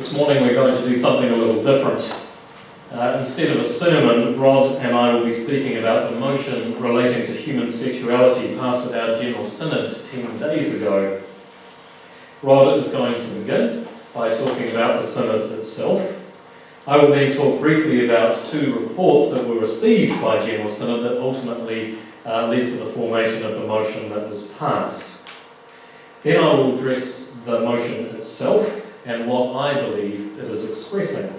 This morning we're going to do something a little different. Instead of a sermon, Rod and I will be speaking about the motion relating to human sexuality passed at our General Synod 10 days ago. Rod is going to begin by talking about the Synod itself. I will then talk briefly about two reports that were received by General Synod that ultimately led to the formation of the motion that was passed. Then I will address the motion itself and what I believe it is expressing.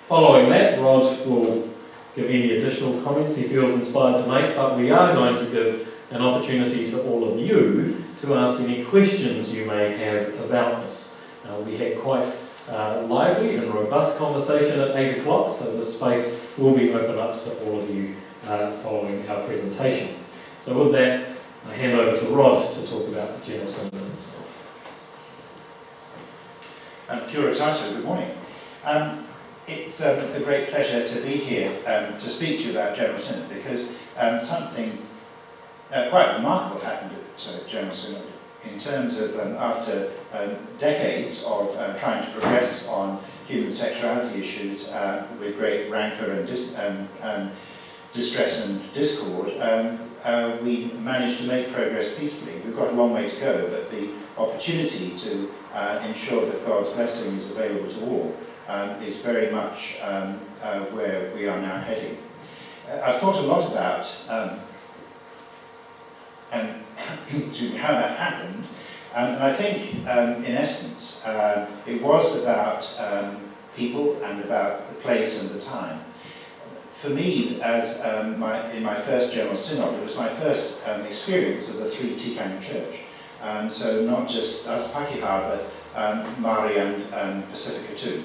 Following that, Rod will give any additional comments he feels inspired to make, but we are going to give an opportunity to all of you to ask any questions you may have about this. We had quite lively and robust conversation at 8 o'clock, so the space will be open up to all of you following our presentation. So with that, I hand over to Rod to talk about the General Synod itself. Kia ora tātou, good morning. It's a great pleasure to be here to speak to you about General Synod because something quite remarkable happened at General Synod in terms of after decades of trying to progress on human sexuality issues with great rancour and distress and discord, we managed to make progress peacefully. We've got a long way to go, but the opportunity to ensure that God's blessing is available to all is very much where we are now heading. I've thought a lot about how that happened, and I think in essence it was about people and about the place and the time. For me, as in my first General Synod, it was my first experience of the three tikanga church. So not just us Pakeha, but Māori and Pacifica too.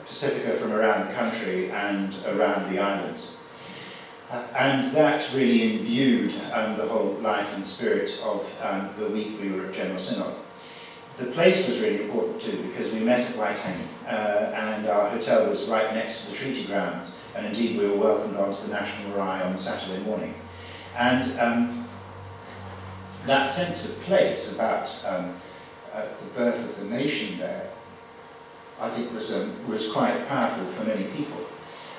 Pacifica from around the country and around the islands. And that really imbued the whole life and spirit of the week we were at General Synod. The place was really important too because we met at Waitangi and our hotel was right next to the treaty grounds, and indeed we were welcomed onto the National Marae on Saturday morning. And that sense of place about the birth of the nation there, I think was quite powerful for many people.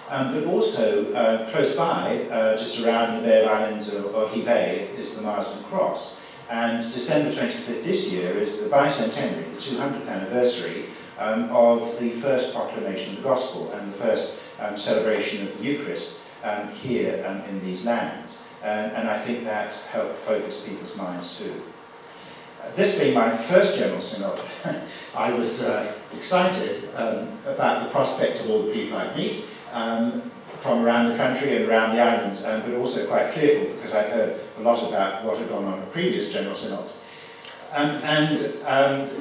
But also close by, just around the Bay of Islands or Bay, is the Marsden Cross. And December 25th this year is the bicentenary, the 200th anniversary of the first proclamation of the Gospel and the first celebration of the Eucharist here in these lands. And I think that helped focus people's minds too. This being my first General Synod, I was excited about the prospect of all the people I'd meet from around the country and around the islands, but also quite fearful because I'd heard a lot about what had gone on at previous General Synods.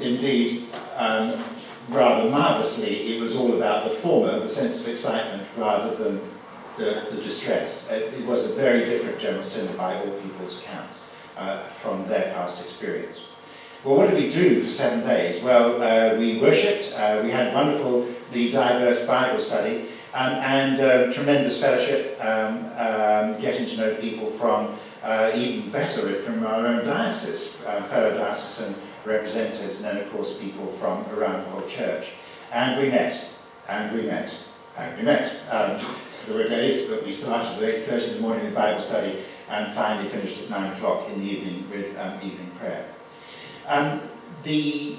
Indeed, rather marvellously, it was all about the former, the sense of excitement, rather than the distress. It was a very different General Synod by all people's accounts from their past experience. Well, what did we do for 7 days? Well, we worshipped, we had wonderfully diverse Bible study, and tremendous fellowship, getting to know people from, even better, from our own diocese, fellow diocesan representatives, and then of course people from around the whole church. And we met, and we met, and we met. There were days that we started at 8:30 in the morning with Bible study and finally finished at 9 o'clock in the evening with evening prayer. The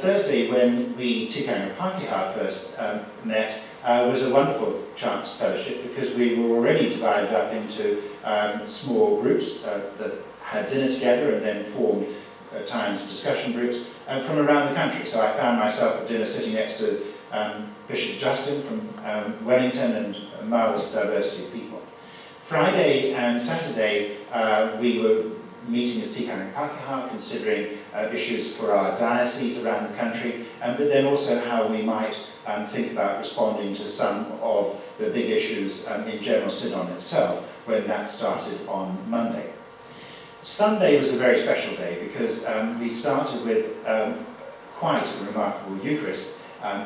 Thursday when we Tikanga Pakeha first met was a wonderful chance of fellowship because we were already divided up into small groups that had dinner together and then formed at times discussion groups from around the country. So I found myself at dinner sitting next to Bishop Justin from Wellington and a marvellous diversity of people. Friday and Saturday we were meeting as Tikanga Pakeha, considering issues for our diocese around the country, but then also how we might think about responding to some of the big issues in General Synod itself when that started on Monday. Sunday was a very special day because we started with quite a remarkable Eucharist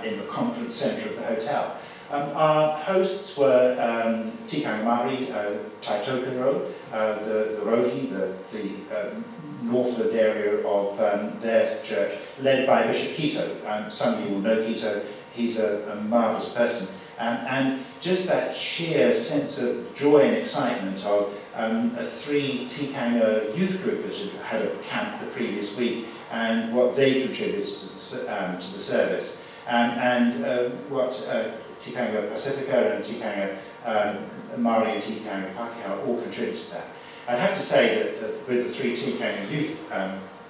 in the conference centre of the hotel. Our hosts were Tikang Mari, Taitokaro, the Rohi, the northland area of their church, led by Bishop Kito. Some of you will know Kito. He's a marvellous person. And just that sheer sense of joy and excitement of a 3 Tikanga youth group that had a camp the previous week, and what they contributed to the service, and what Tikanga Pacifica and Tikanga Mari and Tikanga Pakeha all contributed to that. I'd have to say that with the 3 Tikanga youth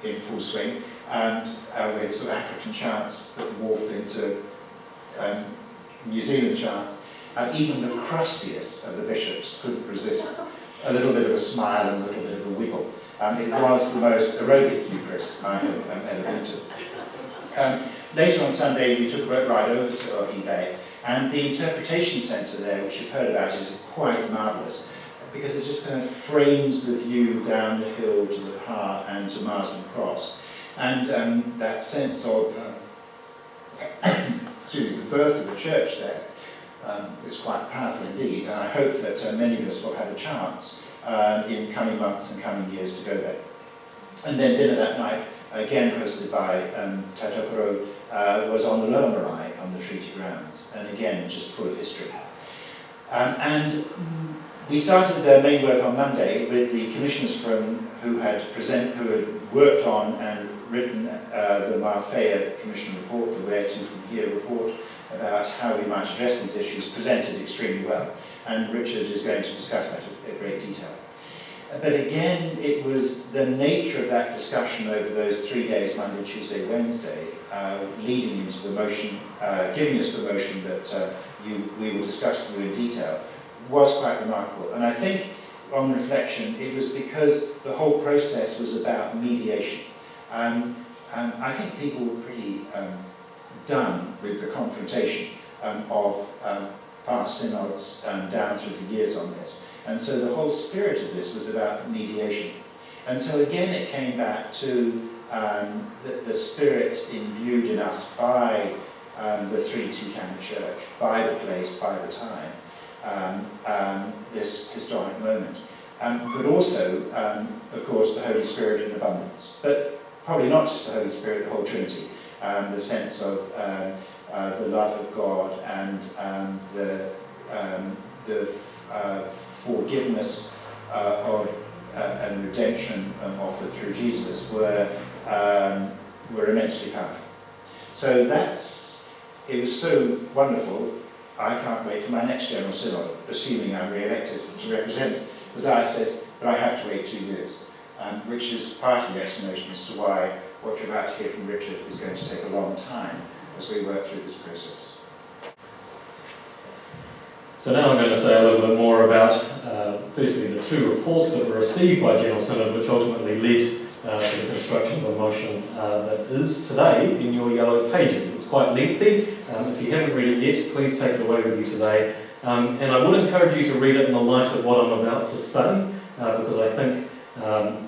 in full swing, and with sort of African chants that morphed into New Zealand chants, even the crustiest of the bishops couldn't resist a little bit of a smile and a little bit of a wiggle. It was the most aerobic Eucharist I have ever been to. Later on Sunday, we took a boat ride over to Ohi Bay, and the interpretation centre there, which you've heard about, is quite marvellous, because it just kind of frames the view down the hill to the Pa and to Marsden Cross. And that sense of the birth of the church there is quite powerful indeed, and I hope that many of us will have a chance in coming months and coming years to go there. And then dinner that night, again hosted by Taitokaro, was on the Lower Marae on the treaty grounds, and again just full of history. And we started the main work on Monday with the commissioners who had worked on and written the Marfea Commission report, the Where to From Here report, about how we might address these issues, presented extremely well. And Richard is going to discuss that in great detail. But again, it was the nature of that discussion over those 3 days, Monday, Tuesday, Wednesday, leading into the motion, giving us the motion that we will discuss through in detail, was quite remarkable. And I think, on reflection, it was because the whole process was about mediation. I think people were pretty done with the confrontation of past synods down through the years on this. And so the whole spirit of this was about mediation. And so again it came back to the spirit imbued in us by the 3 Tikanga Church, by the place, by the time, this historic moment. But also, of course, the Holy Spirit in abundance. But probably not just the Holy Spirit, the whole Trinity. The sense of the love of God and the forgiveness of and redemption offered through Jesus were immensely powerful. So it was so wonderful. I can't wait for my next General Synod, assuming I'm re-elected to represent the diocese, but I have to wait 2 years, which is part of the explanation as to why what you're about to hear from Richard is going to take a long time as we work through this process. So now I'm going to say a little bit more about, firstly, the 2 reports that were received by General Synod, which ultimately led to the construction of a motion that is today in your yellow pages. It's quite lengthy. If you haven't read it yet, please take it away with you today. And I would encourage you to read it in the light of what I'm about to say, because I think,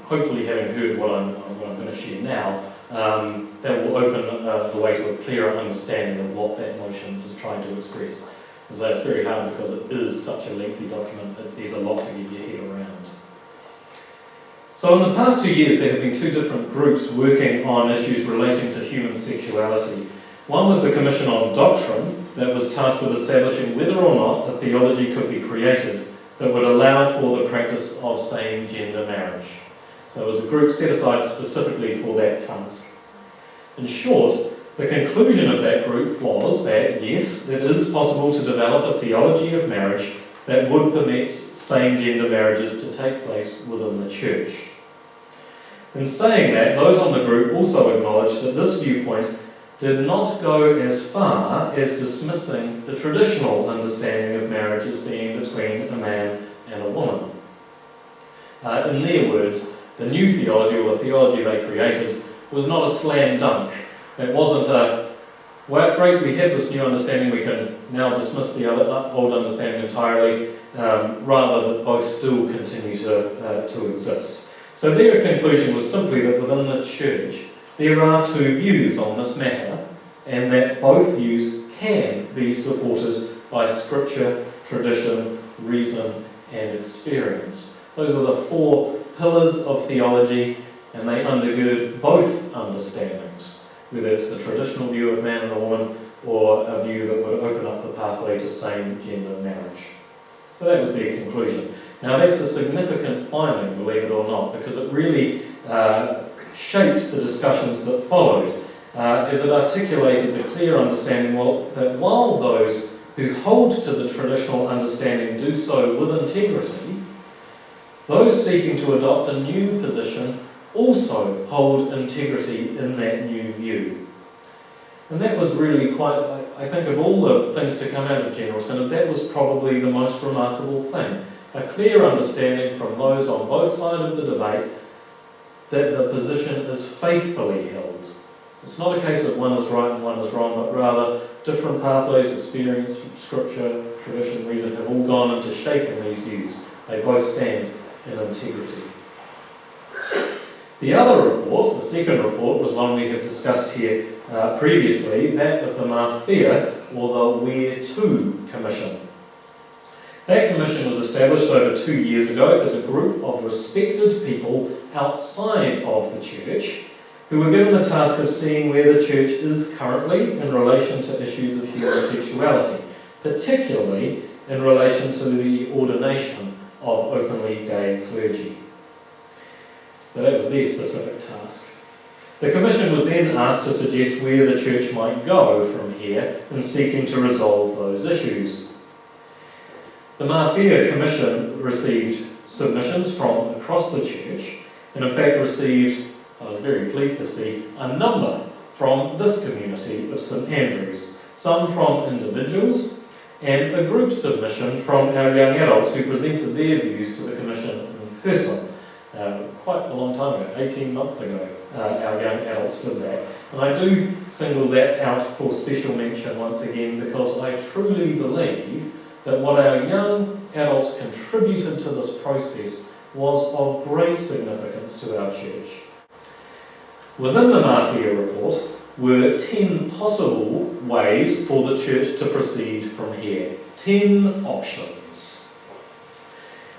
hopefully having heard what I'm going to share now, that will open the way to a clearer understanding of what that motion is trying to express. Because that's very hard because it is such a lengthy document that there's a lot to get your head around. So in the past 2 years there have been 2 different groups working on issues relating to human sexuality. One was the Commission on Doctrine that was tasked with establishing whether or not a theology could be created that would allow for the practice of same-gender marriage. So it was a group set aside specifically for that task. In short, the conclusion of that group was that, yes, it is possible to develop a theology of marriage that would permit same-gender marriages to take place within the church. In saying that, those on the group also acknowledged that this viewpoint did not go as far as dismissing the traditional understanding of marriage as being between a man and a woman. In their words, the new theology, or the theology they created, was not a slam dunk. It wasn't a, well, great, we have this new understanding, we can now dismiss the old understanding entirely, rather that both still continue to exist. So their conclusion was simply that within the church there are 2 views on this matter, and that both views can be supported by Scripture, tradition, reason, and experience. Those are the four pillars of theology, and they undergird both understandings, whether it's the traditional view of man and a woman or a view that would open up the pathway to same-gender marriage. So that was their conclusion. Now that's a significant finding, believe it or not, because it really shaped the discussions that followed, as it articulated the clear understanding that while those who hold to the traditional understanding do so with integrity, those seeking to adopt a new position also hold integrity in that new view. And that was really quite, I think of all the things to come out of General Synod, that was probably the most remarkable thing. A clear understanding from those on both sides of the debate that the position is faithfully held. It's not a case that one is right and one is wrong, but rather different pathways, experience, Scripture, tradition, reason have all gone into shaping these views. They both stand in integrity. The other report, the second report, was one we have discussed here previously, that of the Mafia, or the Where To Commission. That commission was established over 2 years ago as a group of respected people outside of the church who were given the task of seeing where the church is currently in relation to issues of human sexuality, particularly in relation to the ordination of openly gay clergy. So that was their specific task. The commission was then asked to suggest where the church might go from here in seeking to resolve those issues. The Mafia Commission received submissions from across the church, and in fact received, I was very pleased to see, a number from this community of St Andrews, some from individuals, and a group submission from our young adults who presented their views to the commission in person. Quite a long time ago, 18 months ago, our young adults did that. And I do single that out for special mention once again because I truly believe that what our young adults contributed to this process was of great significance to our church. Within the Mafia report were 10 possible ways for the church to proceed from here. 10 options.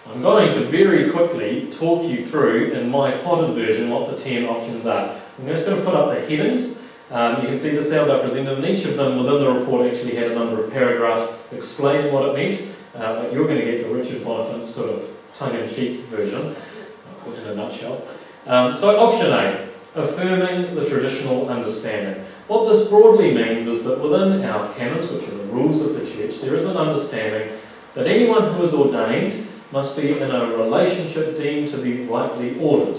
I'm going to very quickly talk you through, in my potted version, what the 10 options are. I'm just going to put up the headings. You can see this how they're presented, and each of them within the report actually had a number of paragraphs explaining what it meant, but you're going to get the Richard Bonifant sort of tongue-in-cheek version, in a nutshell. So option A, affirming the traditional understanding. What this broadly means is that within our canons, which are the rules of the church, there is an understanding that anyone who is ordained must be in a relationship deemed to be rightly ordered.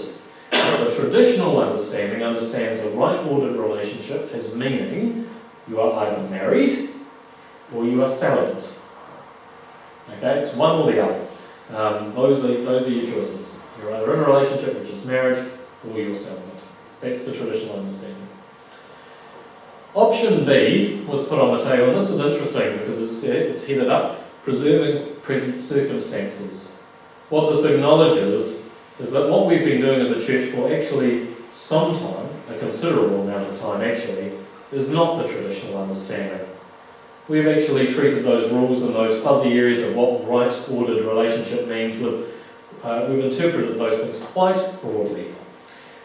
So the traditional understanding understands a right-ordered relationship as meaning you are either married or you are celibate. Okay, it's one or the other. Those are your choices. You're either in a relationship, which is marriage, or you're celibate. That's the traditional understanding. Option B was put on the table, and this is interesting because it's headed up, preserving present circumstances. What this acknowledges is that what we've been doing as a church for actually some time, a considerable amount of time actually, is not the traditional understanding. We've actually treated those rules and those fuzzy areas of what right-ordered relationship means we've interpreted those things quite broadly.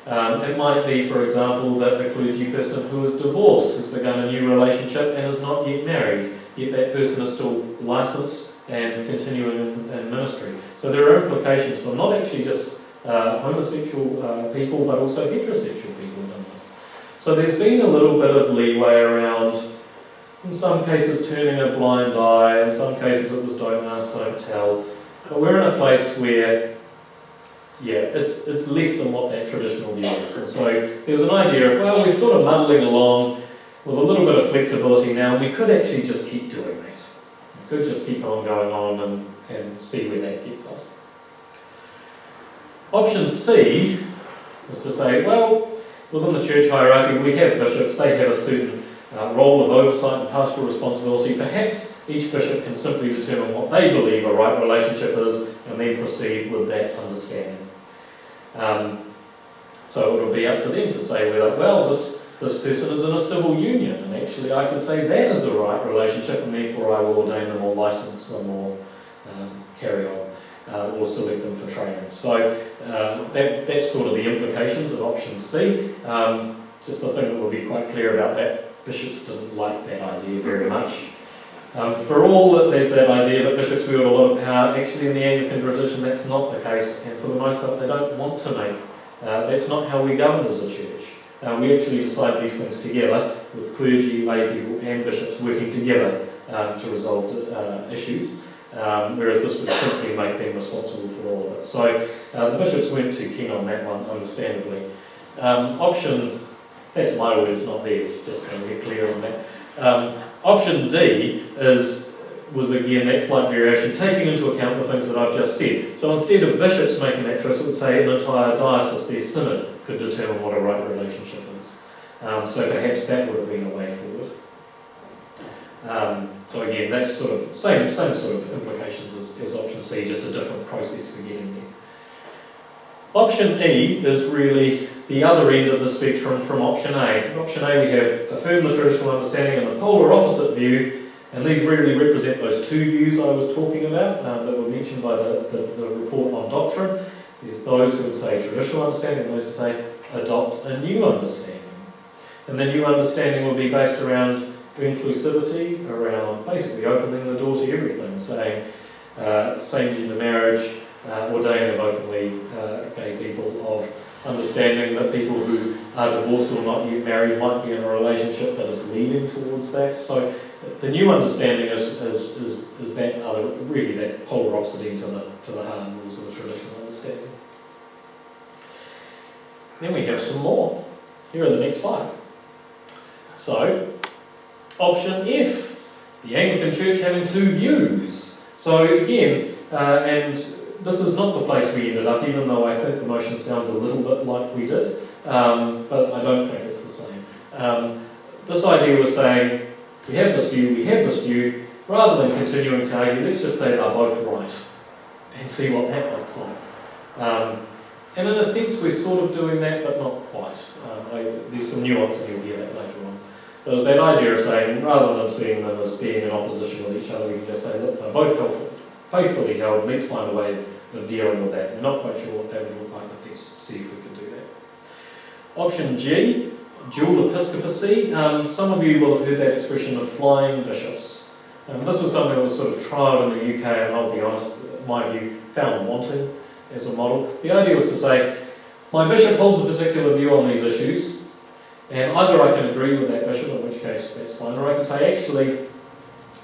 It might be, for example, that a clergy person who is divorced has begun a new relationship and is not yet married, yet that person is still licensed and continuing in ministry. So there are implications for not actually just homosexual people, but also heterosexual people in this. So there's been a little bit of leeway around, in some cases turning a blind eye, in some cases it was don't ask, don't tell. But we're in a place where, it's less than what that traditional view is. And so there's an idea of, well, we're sort of muddling along with a little bit of flexibility now, and we could actually just keep doing that. We could just keep on going on and see where that gets us. Option C was to say, well, within the church hierarchy we have bishops, they have a certain role of oversight and pastoral responsibility. Perhaps each bishop can simply determine what they believe a right relationship is and then proceed with that understanding. So it will be up to them to say whether, well, this this person is in a civil union, and actually I could say that is a right relationship, and therefore I will ordain them or license them or carry on, or select them for training. So that's sort of the implications of option C. Just the thing that will be quite clear about that, bishops didn't like that idea very much. For all that there's that idea that bishops wield a lot of power, actually in the Anglican tradition that's not the case, and for the most part they don't want to make. That's not how we govern as a church. We actually decide these things together with clergy, lay people and bishops working together to resolve issues, whereas this would simply make them responsible for all of it. So the bishops weren't too keen on that one, understandably. Option, that's my words, not theirs, just so we're clear on that. Option D was again that slight variation, taking into account the things that I've just said. So instead of bishops making that choice, it would say an entire diocese, their synod, could determine what a right relationship is. So perhaps that would have been a way forward. So again, that's sort of same sort of implications as option C, just a different process for getting there. Option E is really the other end of the spectrum from option A. In option A we have affirm the traditional understanding and the polar opposite view, and these really represent those two views I was talking about that were mentioned by the report on doctrine. There's those who would say traditional understanding and those who say adopt a new understanding. And the new understanding will be based around inclusivity, around basically opening the door to everything, saying same-gender marriage, ordaining of openly gay people, of understanding that people who are divorced or not yet married might be in a relationship that is leading towards that. So the new understanding is that other, really that polar opposite end to the hard rules of the traditional understanding. Then we have some more. Here are the next 5. So, option F, the Anglican Church having 2 views. So again, and this is not the place we ended up, even though I think the motion sounds a little bit like we did, but I don't think it's the same. This idea was saying, we have this view, rather than continuing to argue, let's just say they're both right, and see what that looks like. And in a sense, we're sort of doing that, but not quite. There's some nuance, and you'll hear that later on. There was that idea of saying, rather than seeing them as being in opposition with each other, we can just say, look, they're both faithfully held, let's find a way of dealing with that. We're not quite sure what that would look like, but let's see if we can do that. Option G, dual episcopacy. Some of you will have heard that expression of flying bishops. This was something that was sort of trialled in the UK, and I'll be honest, in my view, found wanting as a model. The idea was to say, my bishop holds a particular view on these issues, and either I can agree with that bishop, in which case that's fine, or I can say, actually,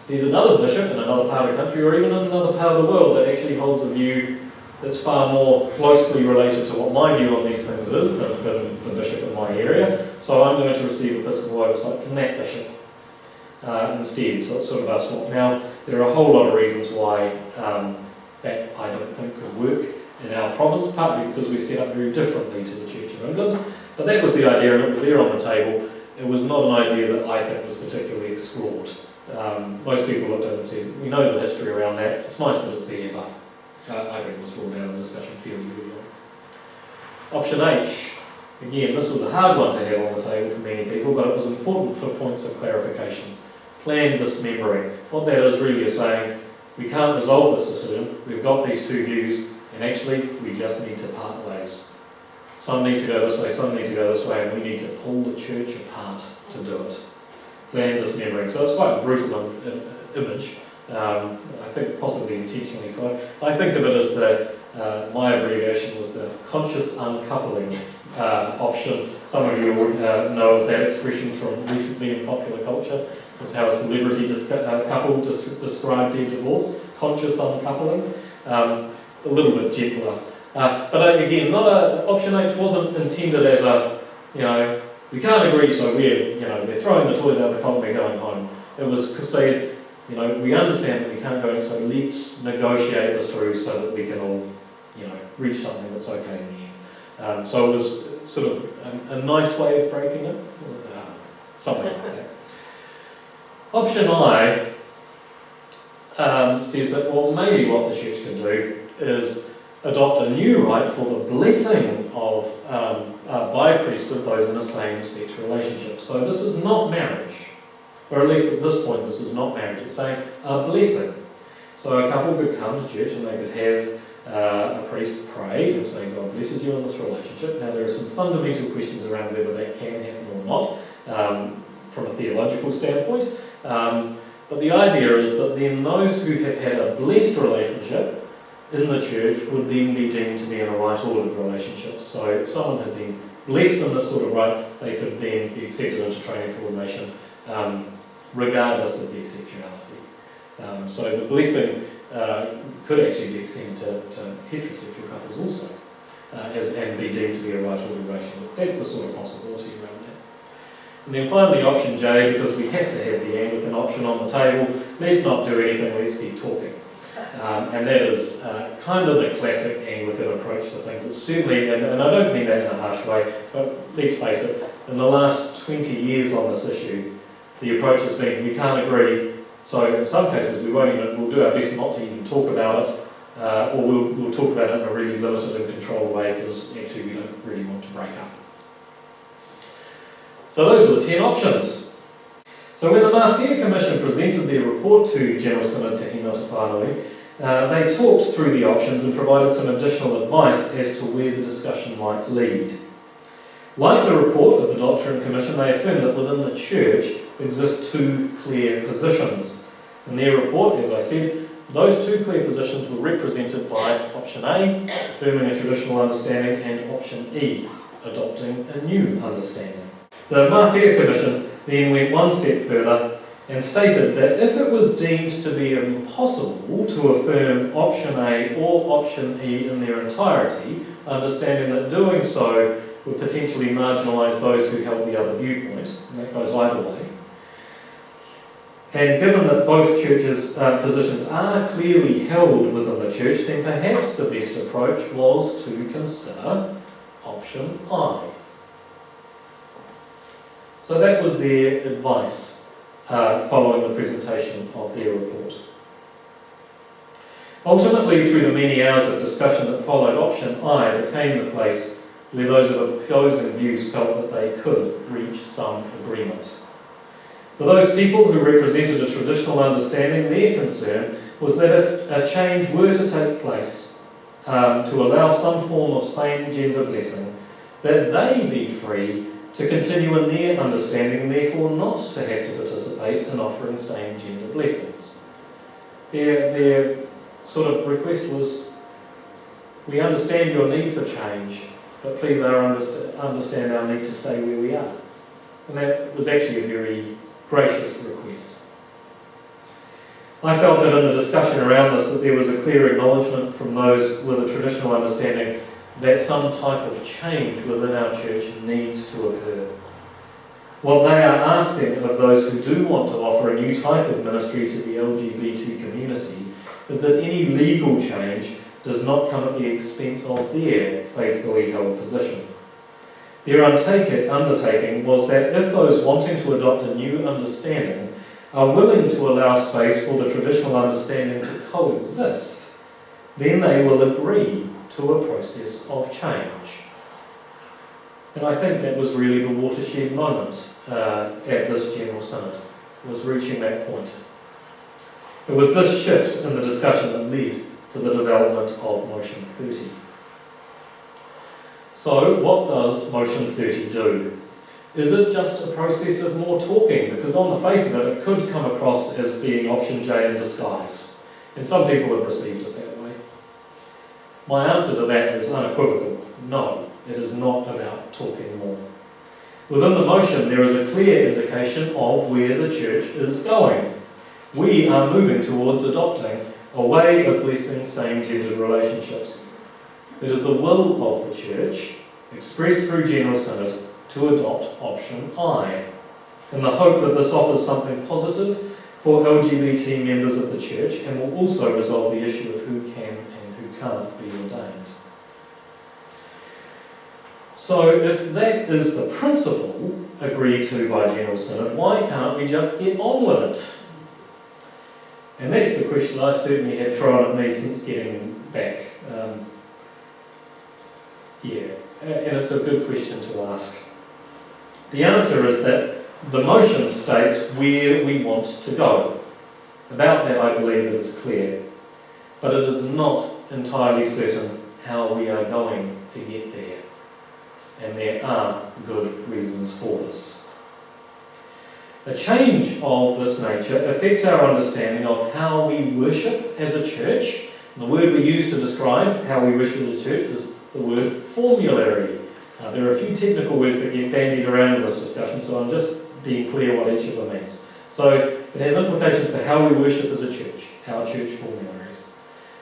there's another bishop in another part of the country, or even in another part of the world, that actually holds a view that's far more closely related to what my view on these things is than the bishop in my area. So I'm going to receive episcopal oversight from that bishop instead. So it's sort of a swap. Now, there are a whole lot of reasons why that I don't think could work in our province, partly because we're set up very differently to the Church of England. But that was the idea, and it was there on the table. It was not an idea that I think was particularly explored. Most people looked at it and said, we know the history around that, it's nice that it's there, but I think it was ruled out in discussion fairly early on. Option H, again, this was a hard one to have on the table for many people, but it was important for points of clarification. Planned dismembering. What that is really is saying, we can't resolve this decision, we've got these 2 views, and actually we just need to part ways. Some need to go this way, some need to go this way, and we need to pull the church apart to do it. Planned dismembering. So it's quite a brutal image, I think possibly intentionally so. I think of it as my abbreviation was the conscious uncoupling option. Some of you would know of that expression from recently in popular culture. It's how a celebrity couple described their divorce, conscious uncoupling. A little bit gentler. But again, option H wasn't intended as a, we can't agree, so we're throwing the toys out of the cot and we're going home. It was said, we understand that we can't go, so let's negotiate this through so that we can all, reach something that's okay in the end. So it was sort of a nice way of breaking it, something like that. Option I says that, well, maybe what the church can do is adopt a new rite for the blessing of by a priest of those in a same-sex relationship. So this is not marriage, or at least at this point this is not marriage. It's saying a blessing. So a couple could come to church and they could have a priest pray and say, God blesses you in this relationship. Now there are some fundamental questions around whether that can happen or not from a theological standpoint. But the idea is that then those who have had a blessed relationship in the church would then be deemed to be in a right-ordered relationship. So if someone had been blessed in this sort of right, they could then be accepted into training for ordination regardless of their sexuality. So the blessing could actually be extended to heterosexual couples also, and be deemed to be a right-ordered relationship. That's the sort of possibility around that. And then finally, option J, because we have to have the Anglican option on the table, let's not do anything, let's keep talking. And that is kind of the classic Anglican approach to things. It's certainly, and I don't mean that in a harsh way, but let's face it, in the last 20 years on this issue, the approach has been, we can't agree, so in some cases we'll do our best not to even talk about it, or we'll talk about it in a really limited and controlled way because actually we don't really want to break up. So those were the 10 options. So when the Mafia Commission presented their report to General Synod to Hinota Whanui, they talked through the options and provided some additional advice as to where the discussion might lead. Like the report of the Doctrine Commission, they affirmed that within the Church exist two clear positions. In their report, as I said, those two clear positions were represented by option A, affirming a traditional understanding, and option E, adopting a new understanding. The Mafia Commission then went one step further and stated that if it was deemed to be impossible to affirm option A or option E in their entirety, understanding that doing so would potentially marginalise those who held the other viewpoint, and that goes either way. And given that both churches' positions are clearly held within the church, then perhaps the best approach was to consider option I. So that was their advice following the presentation of their report. Ultimately, through the many hours of discussion that followed, option I became the place where those of opposing views felt that they could reach some agreement. For those people who represented a traditional understanding, their concern was that if a change were to take place to allow some form of same-gender blessing, that they be free to continue in their understanding and therefore not to have to participate in offering same-gender blessings. Their sort of request was, we understand your need for change, but please understand our need to stay where we are. And that was actually a very gracious request. I felt that in the discussion around this that there was a clear acknowledgement from those with a traditional understanding that some type of change within our church needs to occur. What they are asking of those who do want to offer a new type of ministry to the LGBT community is that any legal change does not come at the expense of their faithfully held position. Their undertaking was that if those wanting to adopt a new understanding are willing to allow space for the traditional understanding to coexist, then they will agree to a process of change. And I think that was really the watershed moment at this General Synod, was reaching that point. It was this shift in the discussion that led to the development of Motion 30. So, what does Motion 30 do? Is it just a process of more talking? Because on the face of it, it could come across as being option J in disguise. And some people have received it that way. My answer to that is unequivocal. No, it is not about talking more. Within the motion, there is a clear indication of where the church is going. We are moving towards adopting a way of blessing same-gendered relationships. It is the will of the church, expressed through General Synod, to adopt option I, in the hope that this offers something positive for LGBT members of the church and will also resolve the issue of who can and who can't be ordained. So if that is the principle agreed to by General Synod, why can't we just get on with it? And that's the question I've certainly had thrown at me since getting back. and it's a good question to ask. The answer is that the motion states where we want to go. About that, I believe it is clear, but it is not entirely certain how we are going to get there, and there are good reasons for this. A change of this nature affects our understanding of how we worship as a church. The word we use to describe how we worship as a church is the word formulary. There are a few technical words that get bandied around in this discussion, so I'm just being clear what each of them means. So it has implications for how we worship as a church, our church formularies.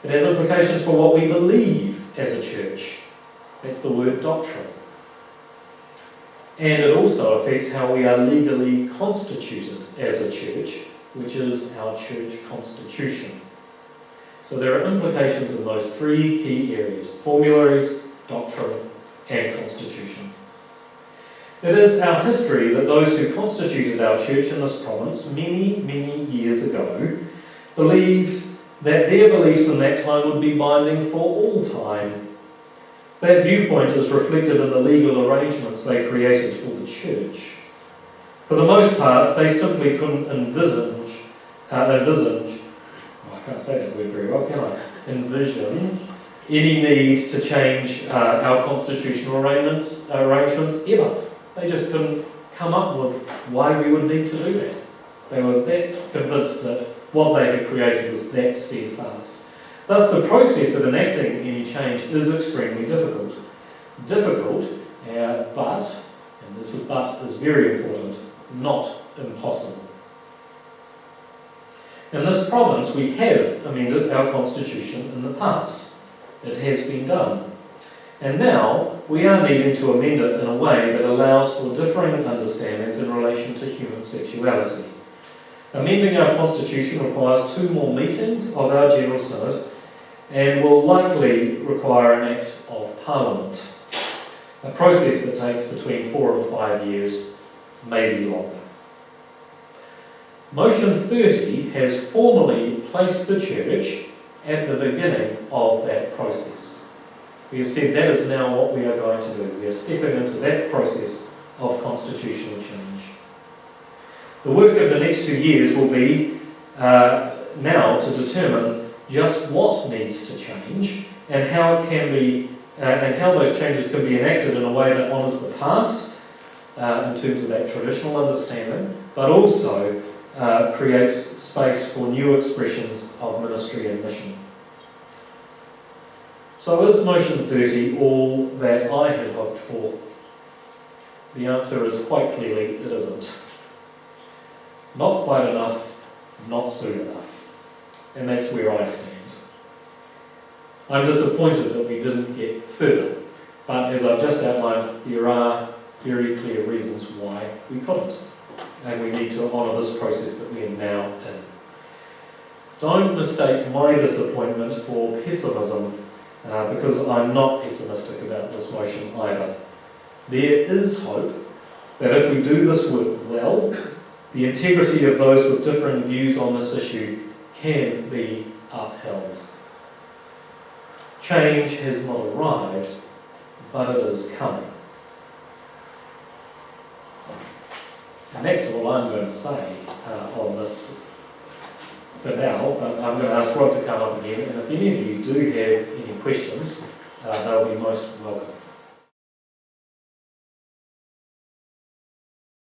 It has implications for what we believe as a church. That's the word doctrine. And it also affects how we are legally constituted as a church, which is our church constitution. So there are implications in those three key areas: formularies, doctrine, and constitution. It is our history that those who constituted our church in this province many, many years ago believed that their beliefs in that time would be binding for all time. That viewpoint is reflected in the legal arrangements they created for the church. For the most part, they simply couldn't envisage, I can't say that word very well, can I? Envision any need to change our constitutional arrangements ever. They just couldn't come up with why we would need to do that. They were that convinced that what they had created was that steadfast. Thus, the process of enacting any change is extremely difficult. But, and this but is very important, not impossible. In this province, we have amended our constitution in the past. It has been done. And now we are needing to amend it in a way that allows for differing understandings in relation to human sexuality. Amending our constitution requires 2 more meetings of our General Synod and will likely require an Act of Parliament, a process that takes between 4 and 5 years, maybe longer. Motion 30 has formally placed the church at the beginning of that process. We have said that is now what we are going to do. We are stepping into that process of constitutional change. The work of the next 2 years will be now to determine just what needs to change and how it can be, and how those changes can be enacted in a way that honours the past in terms of that traditional understanding, but also creates space for new expressions of ministry and mission. So is Motion 30 all that I had hoped for? The answer is quite clearly it isn't. Not quite enough, not soon enough. And that's where I stand. I'm disappointed that we didn't get further, but as I've just outlined, there are very clear reasons why we couldn't. And we need to honour this process that we are now in. Don't mistake my disappointment for pessimism, because I'm not pessimistic about this motion either. There is hope that if we do this work well, the integrity of those with different views on this issue can be upheld. Change has not arrived, but it is coming. And that's all I'm going to say on this for now, but I'm going to ask Rod to come up again, and if any of you do have any questions, they'll be most welcome.